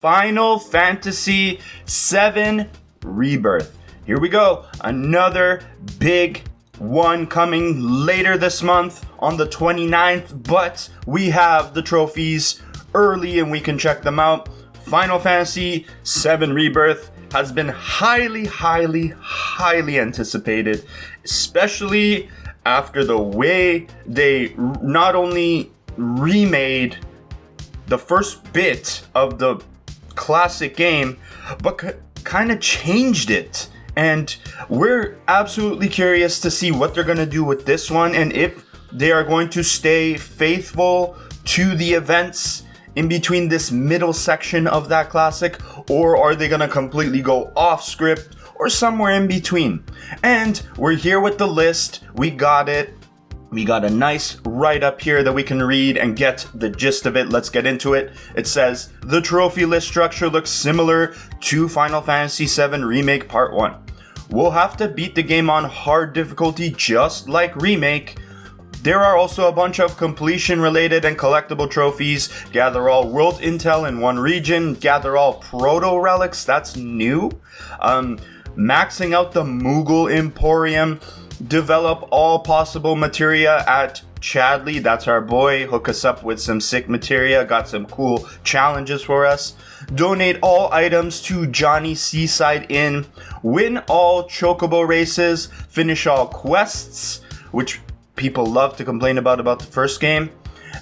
Final Fantasy VII Rebirth. Here we go. Another big one coming later this month on the 29th, but we have the trophies early and we can check them out. Final Fantasy VII Rebirth has been highly anticipated, especially after the way they not only remade the first bit of the classic game, but kind of changed it. And we're absolutely curious to see what they're going to do with this one, and if they are going to stay faithful to the events in between this middle section of that classic, or are they going to completely go off script or somewhere in between. And we're here with the list. We got it. We got a nice write-up here that we can read and get the gist of it. Let's get into it. It says, the trophy list structure looks similar to Final Fantasy VII Remake Part 1. We'll have to beat the game on hard difficulty just like Remake. There are also a bunch of completion-related and collectible trophies. Gather all world intel in one region. Gather all proto-relics. That's new. Maxing out the Moogle Emporium. Develop all possible materia at Chadley, that's our boy. Hook us up with some sick materia. Got some cool challenges for us. Donate all items to Johnny Seaside Inn. Win all chocobo races. Finish all quests, which people love to complain about the first game.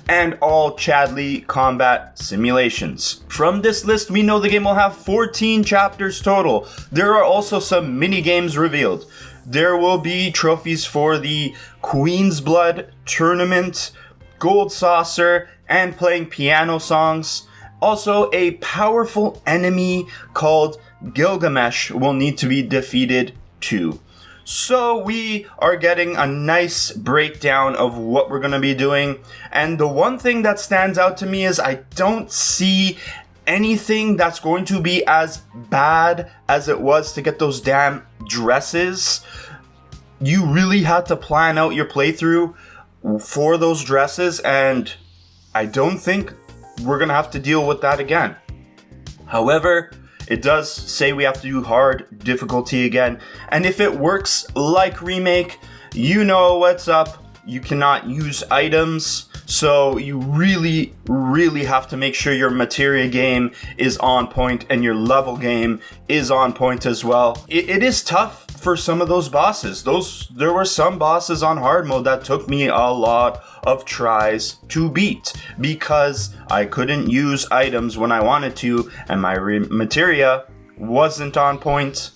And all Chadley combat simulations. From this list, we know the game will have 14 chapters total. There are also some mini games revealed. There will be trophies for the Queen's Blood Tournament, Gold Saucer, and playing piano songs. Also, a powerful enemy called Gilgamesh will need to be defeated too. So we are getting a nice breakdown of what we're going to be doing. And the one thing that stands out to me is I don't see anything that's going to be as bad as it was to get those damn dresses. You really had to plan out your playthrough for those dresses, and I don't think we're gonna have to deal with that again. However, it does say we have to do hard difficulty again, and if it works like Remake, you know what's up. You cannot use items, so you really have to make sure your materia game is on point and your level game is on point as well. It is tough for some of those bosses. There were some bosses on hard mode that took me a lot of tries to beat because I couldn't use items when I wanted to and my materia wasn't on point.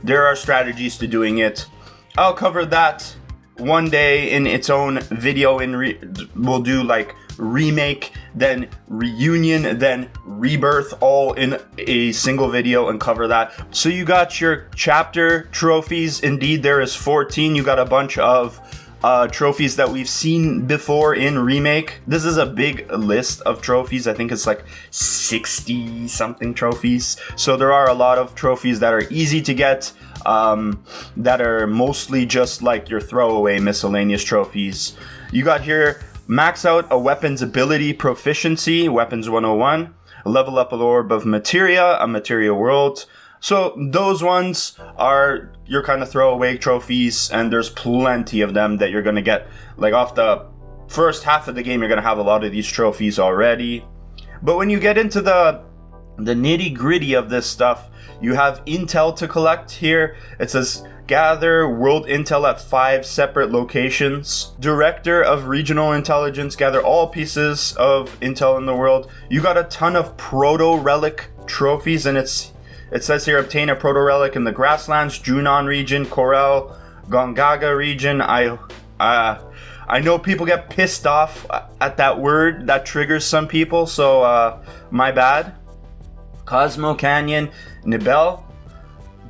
There are strategies to doing it. I'll cover that one day in its own video. We'll do like Remake, then Reunion, then Rebirth, all in a single video and cover that. So you got your chapter trophies. Indeed, there is 14. You got a bunch of trophies that we've seen before in Remake. This is a big list of trophies. I think it's like 60 something trophies. So there are a lot of trophies that are easy to get, that are mostly just like your throwaway miscellaneous trophies. You got here, max out a weapon's ability proficiency, weapons 101, level up a orb of materia, a materia world. So those ones are your kind of throwaway trophies, and there's plenty of them that you're going to get. Like off the first half of the game, you're going to have a lot of these trophies already. But when you get into the nitty gritty of this stuff, you have intel to collect here. It says gather world intel at 5 separate locations. Director of regional intelligence, gather all pieces of intel in the world. You got a ton of proto relic trophies, and it says here obtain a proto relic in the grasslands, Junon region, Corel, Gongaga region. I know people get pissed off at that word. That triggers some people, so my bad. Cosmo Canyon, Nibel.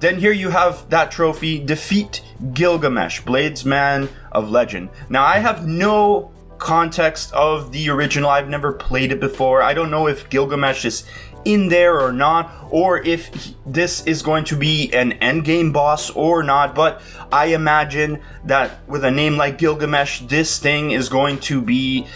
Then here you have that trophy, defeat Gilgamesh, Bladesman of Legend. Now I have no context of the original. I've never played it before. I don't know if Gilgamesh is in there or not, or if this is going to be an endgame boss or not, but I imagine that with a name like Gilgamesh, this thing is going to be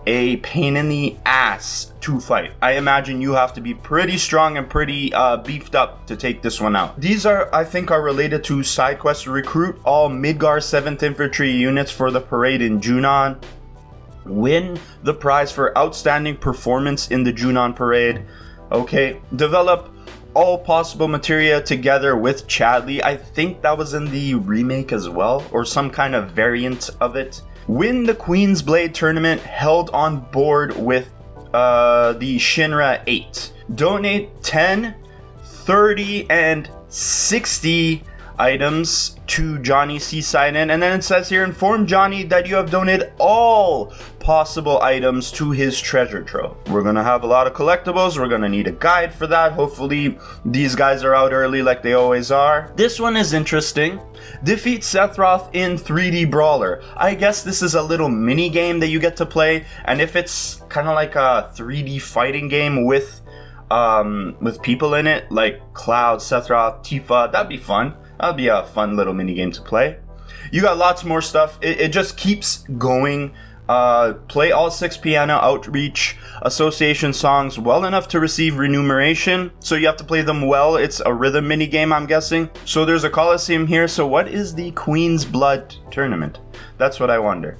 a pain in the ass to fight. I imagine you have to be pretty strong and pretty beefed up to take this one out. These are, I think, are related to side quests. Recruit all Midgar 7th Infantry units for the parade in Junon. Win the prize for outstanding performance in the Junon parade. Okay, develop all possible materia together with Chadley. I think that was in the remake as well, or some kind of variant of it. Win the Queen's Blade tournament held on board with the Shinra 8. Donate 10, 30, and 60 items to Johnny Seaside Inn, and then it says here, inform Johnny that you have donated all possible items to his treasure trove. We're gonna have a lot of collectibles. We're gonna need a guide for that. Hopefully these guys are out early like they always are. This one is interesting. Defeat Sephiroth in 3D Brawler. I guess this is a little mini game that you get to play, and if it's kind of like a 3D fighting game with people in it, like Cloud, Sephiroth, Tifa, that'd be fun. That'd be a fun little mini game to play. You got lots more stuff. It just keeps going. Play all 6 piano outreach association songs well enough to receive remuneration. So you have to play them well. It's a rhythm mini game, I'm guessing. So there's a Coliseum here. So what is the Queen's Blood tournament? That's what I wonder.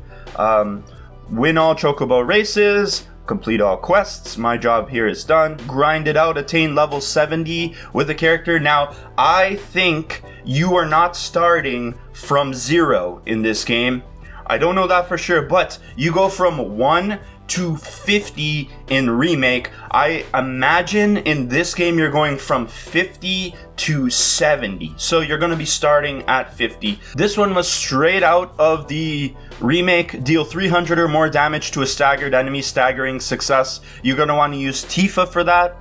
Win all Chocobo races. Complete all quests. My job here is done. Grind it out. Attain level 70 with a character. Now, I think you are not starting from 0 in this game. I don't know that for sure, but you go from 1 to 50 in Remake. I imagine in this game you're going from 50 to 70. So you're going to be starting at 50. This one was straight out of the Remake. Deal 300 or more damage to a staggered enemy, staggering success. You're going to want to use Tifa for that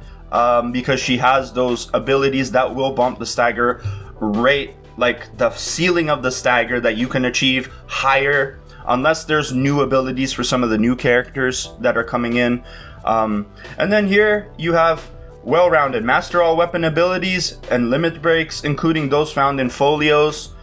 because she has those abilities that will bump the stagger rate, like the ceiling of the stagger that you can achieve higher, unless there's new abilities for some of the new characters that are coming in. And then here you have well-rounded. Master all weapon abilities and limit breaks, including those found in folios.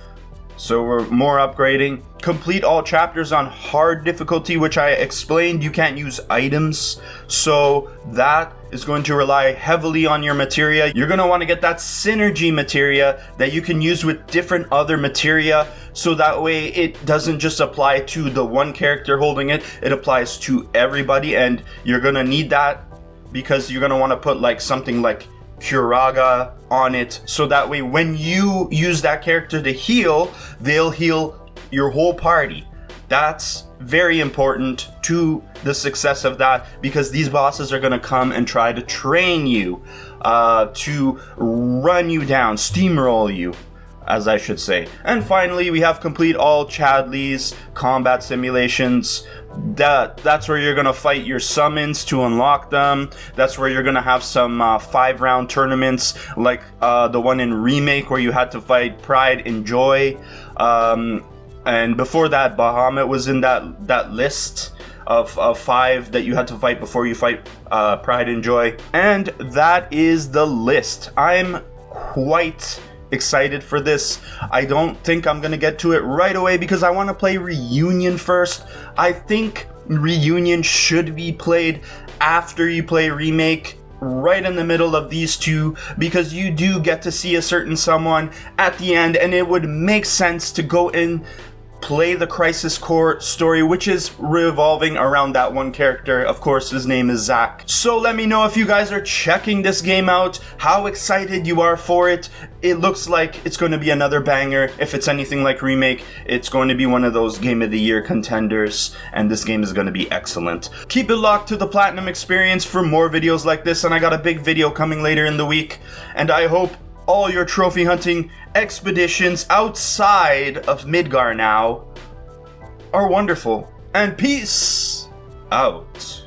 So we're more upgrading. Complete all chapters on hard difficulty, which I explained you can't use items. So that is going to rely heavily on your materia. You're going to want to get that synergy materia that you can use with different other materia. So that way it doesn't just apply to the one character holding it. It applies to everybody. And you're going to need that because you're going to want to put like something like Curaga on it, so that way when you use that character to heal, they'll heal your whole party. That's very important to the success of that, because these bosses are going to come and try to train you, to run you down, steamroll you, as I should say. And finally, we have complete all Chadley's combat simulations. That's where you're gonna fight your summons to unlock them. That's where you're gonna have some 5-round tournaments, like the one in Remake where you had to fight Pride and Joy. And before that, Bahamut was in that list of 5 that you had to fight before you fight Pride and Joy. And that is the list. I'm quite excited for this. I don't think I'm gonna get to it right away because I want to play Reunion first. I think Reunion should be played after you play Remake, right in the middle of these two, because you do get to see a certain someone at the end, and it would make sense to go and play the Crisis Core story, which is revolving around that one character. Of course, his name is Zack. So let me know if you guys are checking this game out, how excited you are for it. It looks like it's going to be another banger. If it's anything like Remake, it's going to be one of those Game of the Year contenders, and this game is going to be excellent. Keep it locked to the Platinum XPerience for more videos like this, and I got a big video coming later in the week, and I hope all your trophy hunting expeditions outside of Midgar now are wonderful. And peace out.